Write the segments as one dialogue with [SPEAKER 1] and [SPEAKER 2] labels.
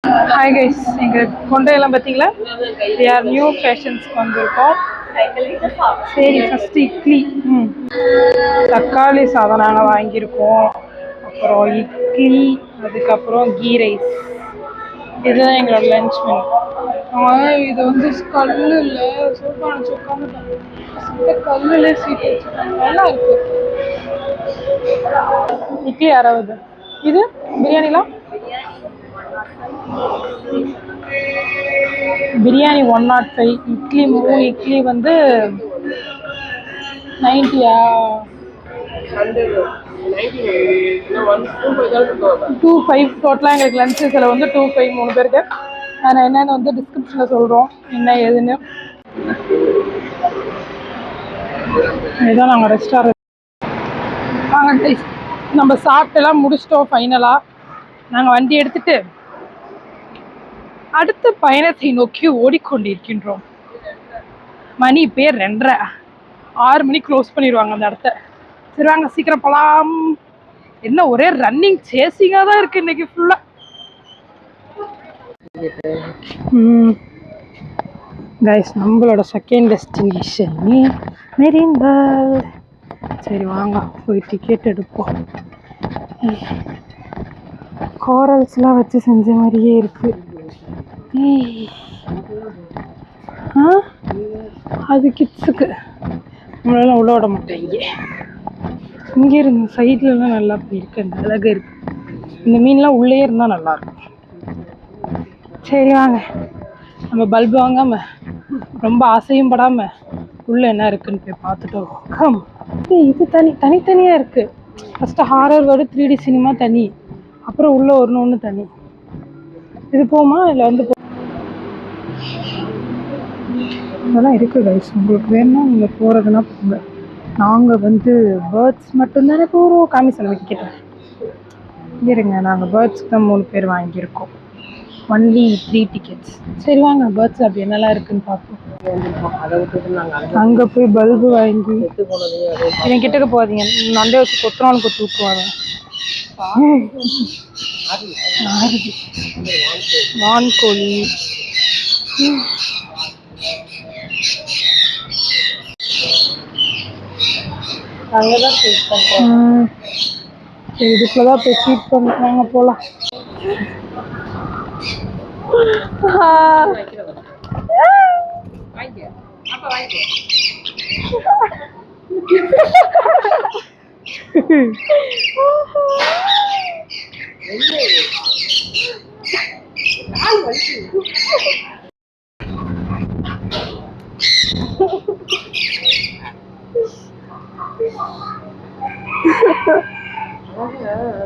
[SPEAKER 1] Hi guys, எங்கள் கொண்டையெல்லாம் பார்த்தீங்களா? We are new ஃபேஷன்ஸ்க்கு வந்திருக்கோம். சரி, ஃபஸ்ட்டு இட்லி, தக்காளி சாதம் நாங்கள் வாங்கியிருக்கோம். அப்புறம் இட்லி, அதுக்கப்புறம் கீ ரைஸ். இதுதான் எங்களோட லன்ச் மெனு. இது வந்து கல் இல்லை, சூப்பராக நினச்சி உட்காந்துட்டேன். கல்லுல சீட் வச்சுருக்காங்க, நல்லா இருக்கு. இட்லி யாராவது இது பிரியாணிலாம் பிரியாணி 105, இட்லி 3 இட்லி வந்து 90யா 25 டோட்டலாக எங்களுக்கு லன்ச் செலவு வந்து 25 3 பேருக்கு. நான் என்னென்னு வந்து டிஸ்கிரிப்ஷனில் சொல்கிறோம் என்ன ஏதுன்னு. இதுதான் நாங்கள் ரெஸ்டாரண்ட். நாங்கள் நம்ம சாப்பிட்டெல்லாம் முடிச்சிட்டோம். ஃபைனலாக நாங்கள் வண்டி எடுத்துகிட்டு அடுத்த பயணத்தை நோக்கி ஓடிக்கொண்டிருக்கின்றோம். மணி பேர் 2:30, 6 மணிக்கு க்ளோஸ் பண்ணிடுவாங்க அந்த இடத்த. சரி வாங்க சீக்கிரம் போகலாம். என்ன ஒரே ரன்னிங் சேசிங்காக தான் இருக்குது இன்றைக்கி ஃபுல்லாக. கைஸ், நம்மளோட செகண்ட் டெஸ்டினேஷன் மெரின் வேர்ல்ட். சரி வாங்க போய் டிக்கெட் எடுப்போம். கோரல்ஸ்லாம் வச்சு செஞ்ச மாதிரியே இருக்குது. அது கிட்ஸுக்கு, நம்மளால உள்ள விட மாட்டேன். இங்கே இருந்த சைட்லலாம் நல்லா இருக்கு, அந்த அழகாக இருக்கு. இந்த மீன்லாம் உள்ளே இருந்தால் நல்லாயிருக்கும். சரி வாங்க, நம்ம பல்பு வாங்காமல் ரொம்ப ஆசையும் படாமல் உள்ளே என்ன இருக்குன்னு போய் பார்த்துட்டு கம். இது தனித்தனியாக இருக்குது. First horror word, 3D cinema தனி, அப்புறம் உள்ளே ஒன்று தனி. இது போமா இல்லை வந்து அதெல்லாம் இருக்குது கைஸ். உங்களுக்கு வேணும்னா நீங்கள் போகிறதுனா போங்க. நாங்கள் வந்து பேர்ட்ஸ் மட்டும்தானே போகிறோம். காமிசல் வைக்கிட்டேன் இருங்க. நாங்கள் பேர்ட்ஸ்க்கு தான் 3 பேர் வாங்கியிருக்கோம். Only 3 tickets. சரி வாங்க பேர்ட்ஸ் அப்படி என்னெல்லாம் இருக்குன்னு பார்ப்போம். அங்கே போய் பல்பு வாங்கி என் கிட்டக்க போகாதீங்க, நண்டை வச்சு கொத்துறான்னு கொத்து விட்டுருவாங்க. வான்கோழி, அங்கதான் ஃபீட் பண்ணுறோம். இதுக்குள்ள தான் போய் ஃபீட் பண்ணுறாங்க போகலாம்.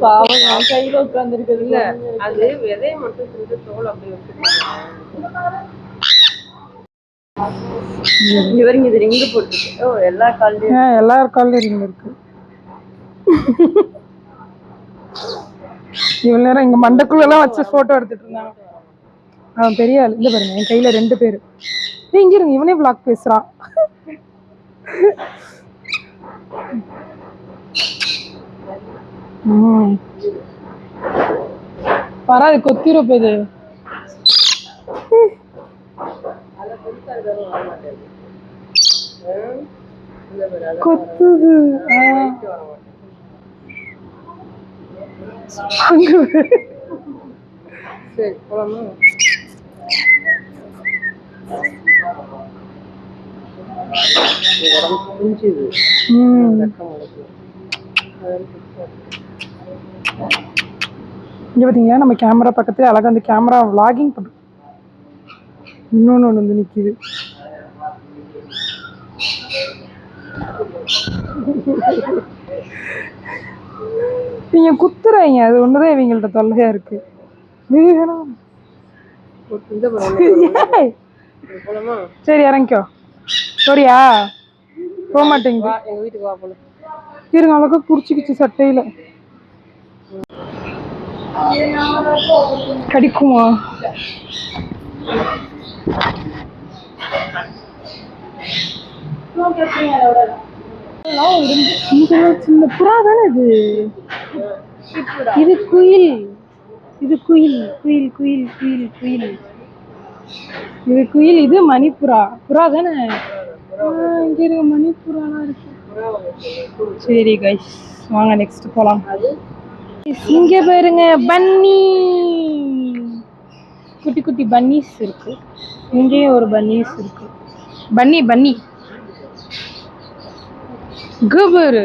[SPEAKER 1] பாவம் நான் கையில உட்காந்துருக்குது இல்ல, அது விதைய மட்டும் தின்று தோல் அப்படி வச்சுருக்காங்க. இவருங்க இது ரிங்கு போட்டுருக்கு. ஓ, எல்லா கால்லையும் ரிங் இருக்கு. இவ்வளவு நேரம் இங்க மண்டக்குள்ளெல்லாம் வச்சு போட்டோ எடுத்துட்டு இருந்தாங்க. அவன் பெரிய ஆள். இல்ல பாருங்க, என் கையில 2 பேரு. இங்க இருங்க, இவனே விளாக் பேசுறான். பராது கொத்திர போகுது. கொத்துது. சரி போலாமா? இங்க பாத்தீங்களா, நம்ம கேமரா பக்கத்துல அழகா அந்த கேமரா விளாகிங் பண்ணும். இன்னொன்னு வந்து நிக்குது. நீங்க குத்துறீங்க, அது ஒண்ணுதான் இவங்கள்ட்ட தொல்லையா இருக்கு. சரி இறங்கிக்கோ. சரியா போக மாட்டேங்குது. எங்க வீட்டுக்கு வா போல. இருங்க, அழகா குடிச்சிக்கிச்சு சட்டையில. கடிக்குமா? சின்ன புறா தானே இது. இது குயில். இது குயில் குயில் குயில் குயில் குயில். இது குயில், இது மணிப்புறா. புறா தானே? இங்க இருக்க மணிப்புறாலாம் இருக்கு. சரி கைஸ், வாங்க நெக்ஸ்ட் போலாம். இங்க பாருங்க பன்னி, குட்டி குட்டி பன்னீஸ் இருக்கு. இங்கேயும் ஒரு பன்னீஸ் இருக்கு. பன்னி பன்னி கபரு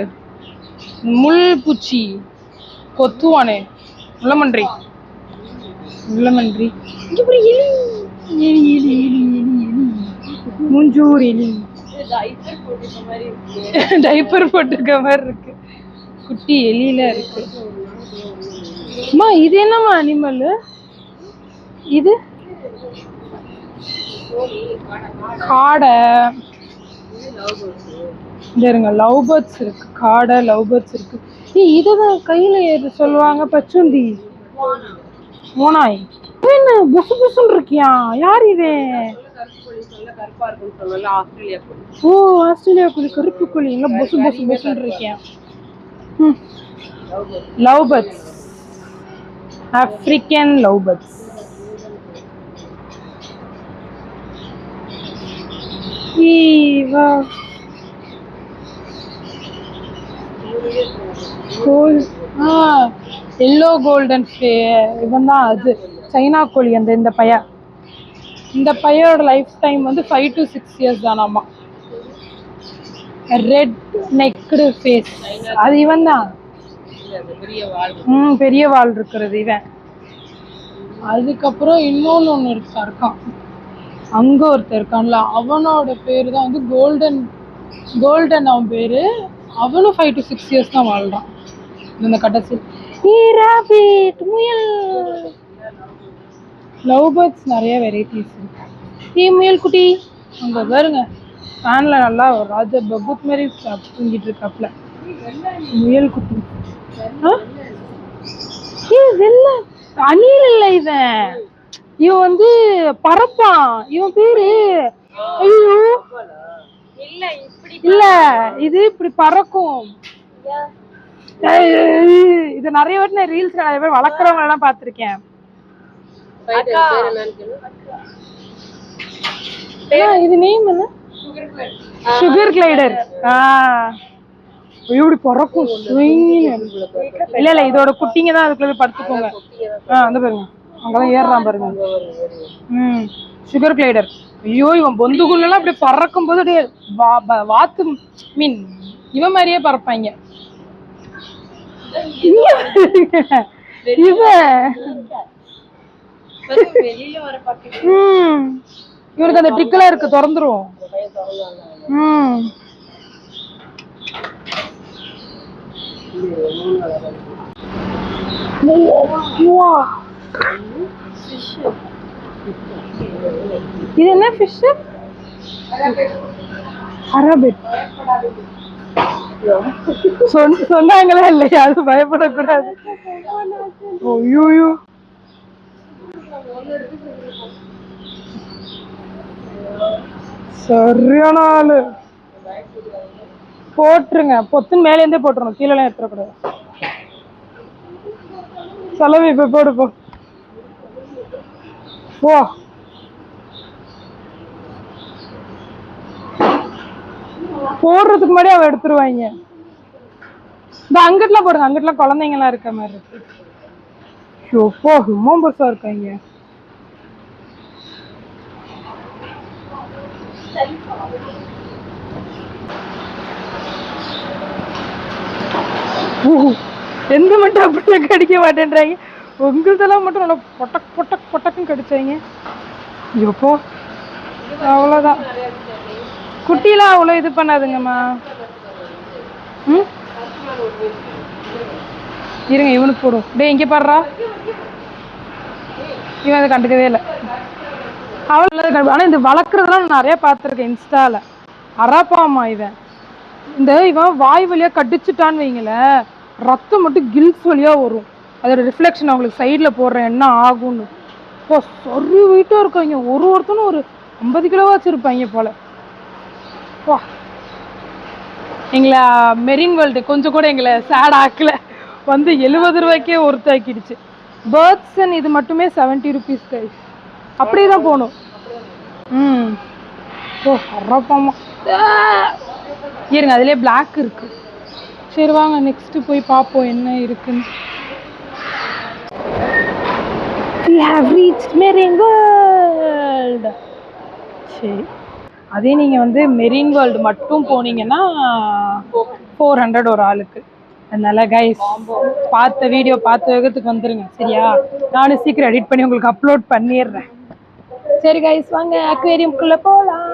[SPEAKER 1] முள் பூச்சி கொத்துவானே முள்ளமன்றி முள்ளமன்றி. இப்படி எலி எலி எலி எலி எலி எலி மூஞ்சூர் எலி. டைப்பர் போட்டிருக்க மாதிரி இருக்கு. குட்டி எலியில இருக்கு. அம்மா இது என்னம்மா அனிமல்? இது காடை. இருங்க, லவ் பேர்ட்ஸ் இருக்கு. காடை லவ் பேர்ட்ஸ் இருக்கு. இதுதான் கையில ஏறு சொல்லுவாங்க, பச்சுந்தி ஓனாய். என்ன புசு புசுன்னு இருக்கியா? யார் இவன்? ஓ ஆஸ்திரேலியா குழி, கருப்பு குழி. எங்க புசு புசு புசுன்னு இருக்கியா? Love birds, African love birds. Yellow golden இவன் தான். அது சைனா கோழி. அந்த இந்த பையோட லைஃப் டைம் வந்து 5 to 6 years தானாமா. ரெட் நெக்டு ஃபேஸ், அது இவன் தான். பெரிய வால் இருக்கிறது இவன். அதுக்கப்புறம் இன்னொன்னு ஒன்று இருக்கான் அங்க ஒருத்தர் இருக்கான்ல, அவனோட பேரு தான் வந்து கோல்டன் அவன் பேரு. அவனும் 5 to 6 years தான் வாழ்றான். இந்த கடைசி முயல். லவ் பேர்ட்ஸ் நிறைய வெரைட்டிஸ் இருக்கு. முயல் குட்டி அங்க பாருங்க, ஃபேன்ல நல்லா ராஜா பகுத் மாதிரி தூங்கிட்டு இருக்காப்ல. முயல் குட்டி. வெள்ள அணில் இல்ல இவன் வந்து பறப்பான். இவன் பேரு ஐயோ இல்ல, இது இப்படி பறக்கும். இது நிறைய வாட்டி நான் ரீல்ஸ் நிறைய பேர் வளர்க்குறவங்க எல்லாம் பார்த்திருக்கேன். இது நேம் என்ன? Sugar glider. இப்படி பறக்கும். இல்ல இல்ல, இதோட குட்டிங்க தான் அதுக்குள்ள படுத்துக்கோங்க. அந்த பாருங்க, அங்கெல்லாம் ஏறுறான் பாருங்க. Sugar glider. ஐயோ, இவன் பொந்துக்குள்ளெல்லாம் அப்படி பறக்கும் போது அப்படியே வாத்து மீன் இவன் மாதிரியே பறப்பாங்க. இவனுக்கு அந்த ட்ரிக்கெல்லாம் இருக்கு, திறந்துரும். இது என்ன ஃபிஷ்? அரபிட். சொன்னாங்களா இல்லையா? அது பயப்படக்கூடாது. ஐயோ, சரியான ஆளு. போட்டுருங்க, பொத்துன்னு மேலே இருந்தே போட்டுருணும், கீழே எல்லாம் எடுத்துடக்கூடாது. செலவு இப்ப போடு போ. போடுறதுக்கு முன்னாடி அவ எடுத்துருவாங்க. இந்த அங்கிட்டலாம் போடுங்க, அங்கிட்டலாம் குழந்தைங்க எல்லாம் இருக்க மாதிரி இருக்கு. ரொம்ப பெருசா இருக்காங்க. எந்த மட்டும் அப்படியே கடிக்க மாட்டேன்றாங்க. உங்களதெல்லாம் மட்டும் நல்லா பொட்டக் பொட்டக் பொட்டக்குன்னு கடிச்சாங்க. எப்போ அவ்வளோதான். குட்டிலாம் அவ்வளோ இது பண்ணாதுங்கம்மா. இருங்க, இவனுக்கு போடும். டே இங்கே பாடுறா. இவன் அதை கண்டுக்கவே இல்லை. அவ்வளோ. ஆனால் இந்த வளர்க்குறதெல்லாம் நான் நிறைய பார்த்துருக்கேன் இன்ஸ்டாவில். அராப்பாமா இவன் வாய் வழியாக கடிச்சிட்டான்னு வைங்களேன், ரத்தம் மட்டும் கில்ஸ் வழியாக வரும். அதோட ரிஃப்ளெக்ஷன் அவங்களுக்கு சைடில் போடுறேன் என்ன ஆகும்னு. இப்போ சரி வெயிட்டாக இருக்காங்க. ஒருத்தனும் ஒரு 50 கிலோவாச்சும் இருப்பாங்க போல. வா, எங்களை மெரின் வேர்ல்டு கொஞ்சம் கூட எங்களை சேட் ஆக்கல. வந்து 70 ரூபாய்க்கே ஒருத்தாக்கிடுச்சு. பேர்ட்ஸ் அண்ட் இது மட்டுமே 70 ருபீஸ் கைஸ். அப்படியே தான் போகணும். ஓ அறப்பாமா இருங்க, அதுலேயே பிளாக் இருக்கு. சரி வாங்க நெக்ஸ்ட் போய் பார்ப்போம் என்ன இருக்குன்னு. We have reached Marine World. சரி, அதே நீங்கள் வந்து மெரீன் வேர்ல்டு மட்டும் போனீங்கன்னா 400 ஒரு ஆளுக்கு. அதனால கைஸ் பார்த்த வீடியோ பார்த்த வேகத்துக்கு வந்துருங்க சரியா. நானும் சீக்கிரம் எடிட் பண்ணி உங்களுக்கு அப்லோட் பண்ணிடுறேன். சரி கைஸ் வாங்க அக்வேரியம்குள்ளே போகலாம்.